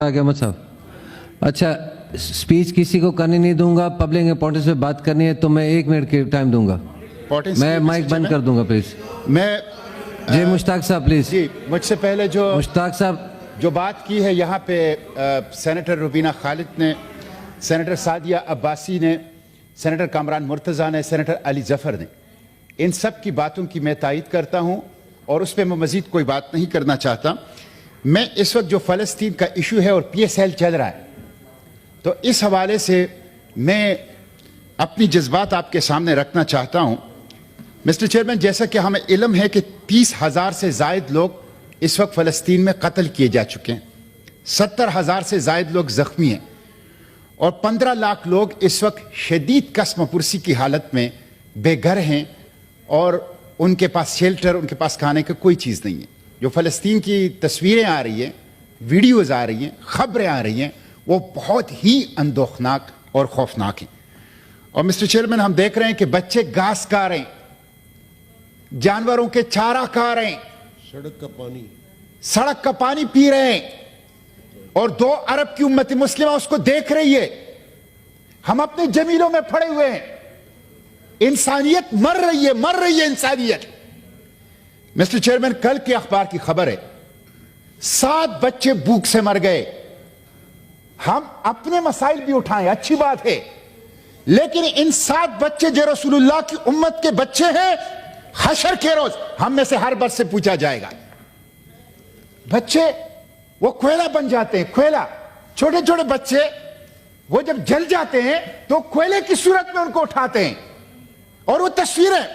अहमद साहब, अच्छा स्पीच किसी को करने नहीं दूंगा, पब्लिक इंपॉर्टेंस पे बात करनी है तो मैं 1 मिनट के टाइम दूंगा। मैं माइक बंद कर दूंगा प्लीज। मैं जी मुश्ताक साहब प्लीज। जी मुझसे पहले जो मुश्ताक साहब जो बात की है यहाँ पे सेनेटर रुबीना खालिद ने, सेनेटर सादिया अब्बासी ने, सेनेटर कामरान मुर्तज़ा ने, सेनेटर अली जफ़र ने, इन सब की बातों की मैं तायद करता हूँ और उस पर मैं मज़ीद कोई बात नहीं करना चाहता। मैं इस वक्त जो फ़लस्तीन का इशू है और PSL चल रहा है, तो इस हवाले से मैं अपनी जज्बात आपके सामने रखना चाहता हूँ। मिस्टर चेयरमैन, जैसा कि हमें इल्म है कि 30,000 से ज़ायद लोग इस वक्त फ़लस्तीन में कत्ल किए जा चुके हैं, 70,000 से ज़ायद लोग ज़ख्मी हैं और 15 लाख लोग इस वक्त शदीद कसम-पुरसी की हालत में बेघर हैं और उनके पास शेल्टर, उनके पास खाने की कोई चीज़ नहीं है। जो फ़लस्तीन की तस्वीरें आ रही हैं, वीडियोज़ आ रही हैं, ख़बरें आ रही हैं, वो बहुत ही अंदोखनाक और खौफनाक हैं। और मिस्टर चेयरमैन, हम देख रहे हैं कि बच्चे घास खा रहे हैं, जानवरों के चारा खा रहे हैं, सड़क का पानी पी रहे हैं और 2 अरब की उम्मत मुस्लिमा उसको देख रही है। हम अपने जमीलों में पड़े हुए हैं, इंसानियत मर रही है इंसानियत। मिस्टर चेयरमैन, कल के अखबार की खबर है 7 बच्चे भूख से मर गए। हम अपने मसाइल भी उठाएं, अच्छी बात है, लेकिन इन 7 बच्चे जो रसूलुल्लाह की उम्मत के बच्चे हैं, हशर के रोज हम में से हर बच्चे से पूछा जाएगा। बच्चे वो कोयला बन जाते हैं, कोयला, छोटे छोटे बच्चे वो जब जल जाते हैं तो कोयले की सूरत में उनको उठाते हैं और वो तस्वीरें,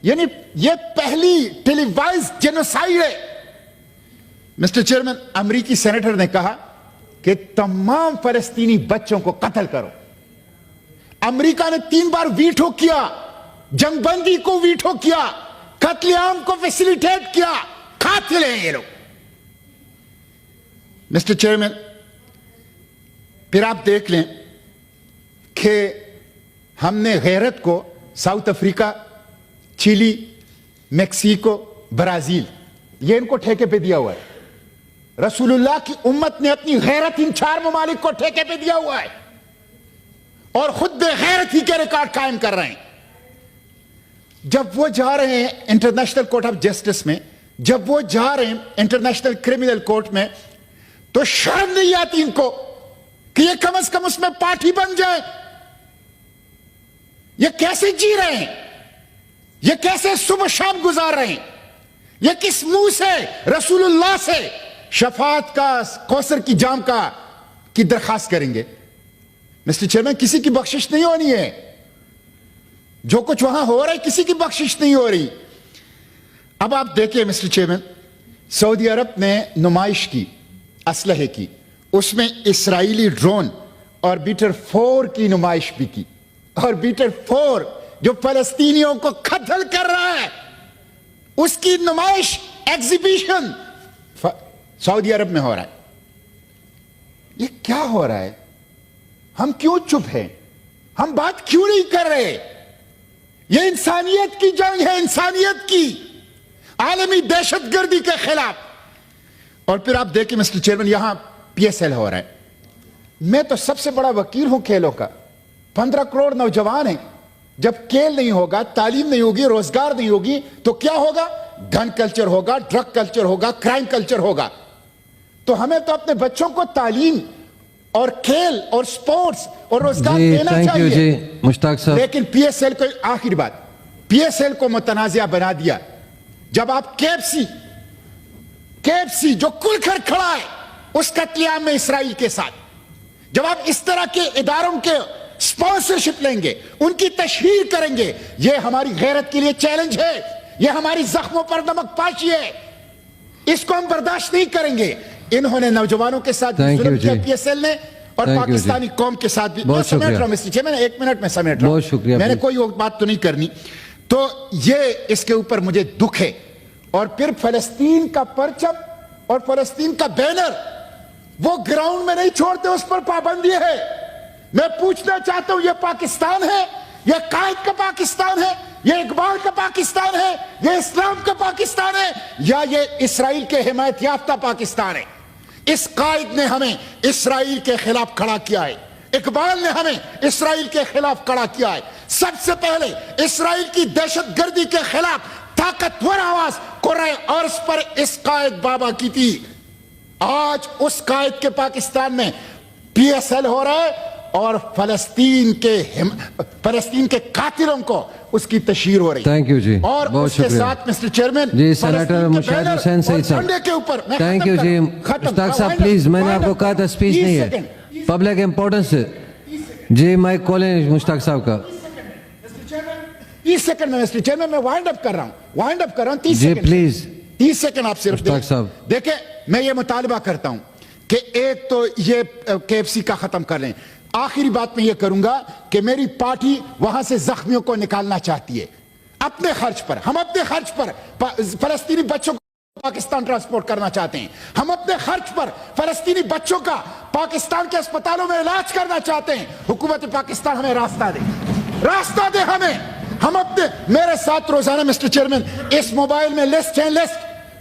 यानी ये पहली टेलीवाइज जेनोसाइड है। मिस्टर चेयरमैन, अमेरिकी सेनेटर ने कहा कि तमाम फलस्तीनी बच्चों को कत्ल करो। अमेरिका ने 3 बार वीटो किया, जंगबंदी को वीटो किया, कत्लेआम को फैसिलिटेट किया। कातिल हैं ये लोग। मिस्टर चेयरमैन, फिर आप देख लें कि हमने गैरत को South Africa, Chile, Mexico, Brazil, ये इनको ठेके पे दिया हुआ है। रसूलुल्लाह की उम्मत ने अपनी गैरत इन 4 ममालिक को ठेके पे दिया हुआ है और खुद बेगैरत ही के रिकॉर्ड कायम कर रहे हैं। जब वो जा रहे हैं इंटरनेशनल कोर्ट ऑफ जस्टिस में, जब वो जा रहे हैं इंटरनेशनल क्रिमिनल कोर्ट में, तो शर्म नहीं आती इनको कि ये कम से कम उसमें पार्टी बन जाए। ये कैसे जी रहे हैं, ये कैसे सुबह शाम गुजार रहे हैं, ये किस मुंह से रसूलुल्लाह से शफाअत का, कौसर की जाम का की दरखास्त करेंगे। मिस्टर चेयरमैन, किसी की बख्शिश नहीं होनी है। जो कुछ वहां हो रहा है, किसी की बख्शिश नहीं हो रही। अब आप देखिए मिस्टर चेयरमैन, सऊदी अरब ने नुमाइश की असलहे की, उसमें इस्राएली ड्रोन ऑर्बिटर 4 की नुमाइश भी की। ऑर्बिटर 4 जो फलस्तीनियों को कत्ल कर रहा है, उसकी नुमाइश, एग्जीबिशन सऊदी अरब में हो रहा है। ये क्या हो रहा है? हम क्यों चुप हैं? हम बात क्यों नहीं कर रहे? ये इंसानियत की जंग है, इंसानियत की, आलमी दहशतगर्दी के खिलाफ। और फिर आप देखिए मिस्टर चेयरमैन, यहां PSL हो रहा है। मैं तो सबसे बड़ा वकील हूं खेलों का। 15 करोड़ नौजवान हैं। जब खेल नहीं होगा, तालीम नहीं होगी, रोजगार नहीं होगी, तो क्या होगा? गन कल्चर होगा, ड्रग कल्चर होगा, क्राइम कल्चर होगा। तो हमें तो अपने बच्चों को तालीम और खेल और स्पोर्ट्स और रोजगार देना चाहिए। मुश्ताक साहब, लेकिन PSL को, आखिरी बात, PSL को मुतनाज़िया बना दिया। जब आप KFC जो कुल कर खड़ा है उस कत्लेआम में इसराइल के साथ, जब आप इस तरह के इदारों के स्पॉन्सरशिप लेंगे, उनकी तशहीर करेंगे, यह हमारी गैरत के लिए चैलेंज है, यह हमारी जख्मों पर नमक पाशी है। इसको हम बर्दाश्त नहीं करेंगे। इन्होंने नौजवानों के साथ जुल्म किया PSL ने, और पाकिस्तानी कौम के साथ भी। मैं समेट रहा हूं मिस्टर चेयरमैन, 1 मिनट में समेट रहा हूं, मैंने कोई और बात तो नहीं करनी। तो ये इसके ऊपर मुझे दुख है। और फिर फलस्तीन का परचम और फलस्तीन का बैनर वो ग्राउंड में नहीं छोड़ते, उस पर पाबंदी है। मैं पूछना चाहता हूं, यह पाकिस्तान है, यह कायद का पाकिस्तान है, यह इकबाल का पाकिस्तान है, यह इस्लाम का पाकिस्तान है, या यह इसराइल के हिमायत याफ्ता पाकिस्तान है? اس قائد نے ہمیں اسرائیل کے خلاف کھڑا کیا ہے, اقبال نے ہمیں اسرائیل کے خلاف کھڑا کیا ہے. سب سے پہلے اسرائیل کی دہشت گردی کے خلاف طاقتور آواز قرۂ ارض پر اس قائد بابا کی تھی. آج اس قائد کے پاکستان میں پی ایس ایل ہو رہا ہے اور فلسطین کے قاتلوں کو اس کی تشہیر ہو رہی ہے. تھینک یو جی, اور بہت اس کے شکریہ ساتھ مسٹر چیئرمین جی. سینیٹر مشاہد حسین سعید صاحب, کے اوپر تھینک یو جی. مشتاق صاحب پلیز, میں نے آپ کو کہا تھا اسپیچ نہیں ہے, پبلک امپورٹنس ہے جی. مائک کھولیں مشتاق صاحب کا. 30 سیکنڈ میں مسٹر چیئرمین میں وائنڈ اپ کر رہا ہوں 30 جی سیکنڈ پلیز. 30 سیکنڈ آپ صرف مشتاق صاحب دیکھیں. میں یہ مطالبہ کرتا ہوں کہ ایک تو یہ KFC کا ختم کر لیں. آخری بات میں یہ کروں گا کہ میری پارٹی وہاں سے زخمیوں کو نکالنا چاہتی ہے اپنے خرچ پر. ہم اپنے خرچ پر فلسطینی بچوں کو پاکستان ٹرانسپورٹ کرنا چاہتے ہیں. ہم اپنے خرچ پر فلسطینی بچوں کا پاکستان کے اسپتالوں میں علاج کرنا چاہتے ہیں. حکومت پاکستان ہمیں راستہ دے ہمیں. ہم اپنے, میرے ساتھ روزانہ مسٹر چیئرمین اس موبائل میں لسٹ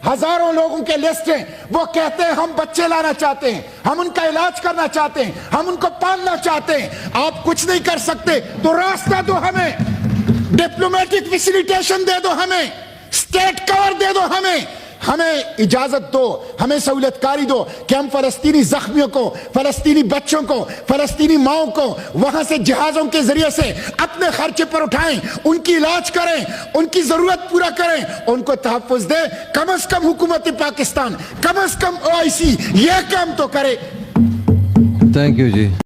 ہزاروں لوگوں کے لسٹ ہیں. وہ کہتے ہیں ہم بچے لانا چاہتے ہیں, ہم ان کا علاج کرنا چاہتے ہیں, ہم ان کو پالنا چاہتے ہیں. آپ کچھ نہیں کر سکتے تو راستہ دو ہمیں, ڈپلومیٹک فیسیلیٹیشن دے دو ہمیں, اسٹیٹ کور دے دو ہمیں اجازت دو, ہمیں سہولت کاری دو کہ ہم فلسطینی زخمیوں کو, فلسطینی بچوں کو, فلسطینی ماؤں کو وہاں سے جہازوں کے ذریعے سے اپنے خرچے پر اٹھائیں, ان کی علاج کریں, ان کی ضرورت پورا کریں, ان کو تحفظ دیں. کم از کم حکومت پاکستان, کم از کم OIC یہ کام تو کرے. Thank you G.